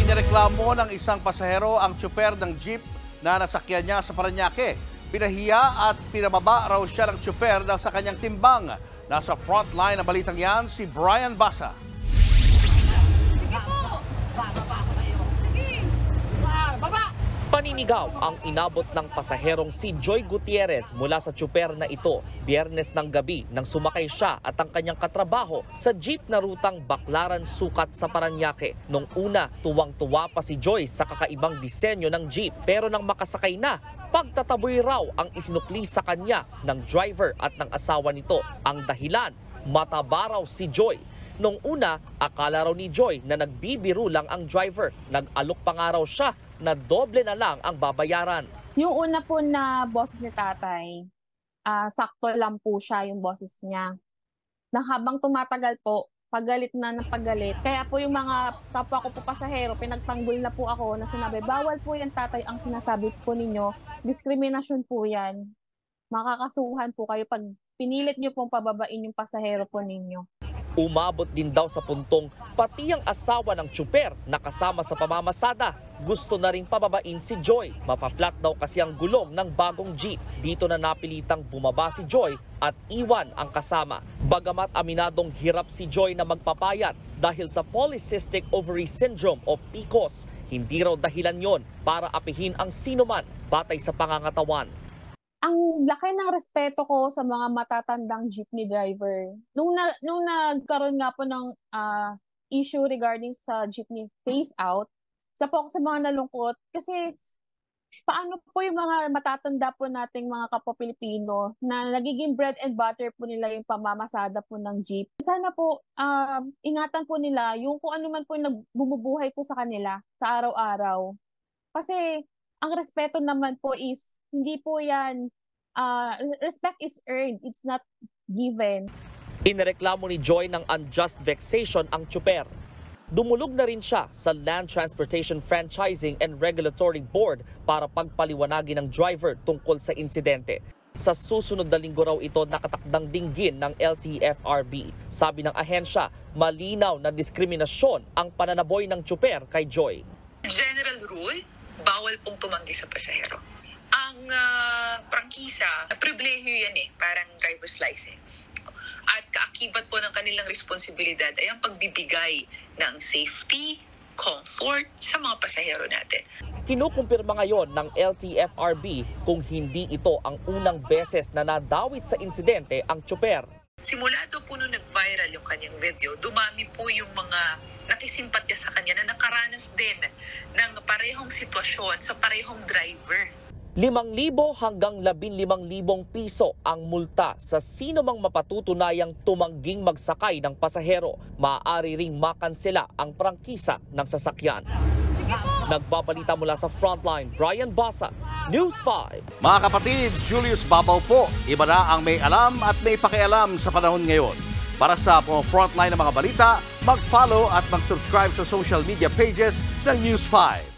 Inireklamo ng isang pasahero ang tsuper ng jeep na nasakyan niya sa Parañaque. Pinahiya at pinababa raw siya ng tsuper dahil sa kanyang timbang. Nasa frontline ng balitang yan si Brian Basa. Paninigaw ang inabot ng pasaherong si Joy Gutierrez mula sa tsuper na ito Biyernes ng gabi nang sumakay siya at ang kanyang katrabaho sa jeep na rutang Baclaran-Sucat sa Parañaque. Nung una, tuwang-tuwa pa si Joy sa kakaibang disenyo ng jeep pero nang makasakay na, pagtataboy raw ang isinukli sa kanya ng driver at ng asawa nito. Ang dahilan, mataba raw si Joy. Nung una, akala raw ni Joy na nagbibiro lang ang driver. Nag-alok pa nga raw siya na doble na lang ang babayaran. Yung una po na boses ni tatay, sakto lang po siya yung boses niya. Na habang tumatagal po, pagalit na ng pagalit. Kaya po yung mga kapwa ko po pasahero, pinagtanggol na po ako na sinabi, bawal po yan tatay ang sinasabi po ninyo. Diskriminasyon po yan. Makakasuhan po kayo pag pinilit nyo pong pababain yung pasahero po ninyo. Umabot din daw sa puntong pati ang asawa ng tsuper na kasama sa pamamasada. Gusto na ring pababain si Joy. Mapa-flat daw kasi ang gulong ng bagong jeep. Dito na napilitang bumaba si Joy at iwan ang kasama. Bagamat aminadong hirap si Joy na magpapayat dahil sa Polycystic Ovary Syndrome o PCOS, hindi raw dahilan yon para apihin ang sinuman batay sa pangangatawan. Ang laki ng respeto ko sa mga matatandang jeepney driver. Nung nagkaroon nga po ng issue regarding sa jeepney phase out, sa po ako sa mga nalungkot kasi paano po yung mga matatanda po nating mga kapwa Pilipino na nagiging bread and butter po nila yung pamamasada po ng jeep. Sana po ingatan po nila yung kung ano man po yung bumubuhay po sa kanila sa araw-araw. Kasi ang respeto naman po is hindi po yan, respect is earned, it's not given. Inireklamo ni Joy ng unjust vexation ang tsuper. Dumulog na rin siya sa Land Transportation Franchising and Regulatory Board para pagpaliwanagin ng driver tungkol sa insidente. Sa susunod na linggo raw ito nakatakdang dinggin ng LTFRB. Sabi ng ahensya, malinaw na diskriminasyon ang pananaboy ng tsuper kay Joy. General rule, bawal pong tumanggi sa pasahero. Ang prangkisa, pribilehiyo yan parang driver's license. At kaakibat po ng kanilang responsibilidad ay ang pagbibigay ng safety, comfort sa mga pasahero natin. Kinukumpirma ngayon ng LTFRB kung hindi ito ang unang beses na nadawit sa insidente ang tsuper. Simula daw po nung nag-viral yung kanyang video, dumami po yung mga nakisimpatya sa kanya na nakaranas din ng parehong sitwasyon sa parehong driver. 5,000 hanggang 15,000 piso ang multa sa sino mang mapatutunayang tumangging magsakay ng pasahero. Maaari ring makansela ang prangkisa ng sasakyan. Nagbabalita mula sa Frontline, Brian Basa, News 5. Mga kapatid, Julius Babaw po. Iba na ang may alam at may pakialam sa panahon ngayon. Para sa Frontline ng mga balita, mag-follow at mag-subscribe sa social media pages ng News 5.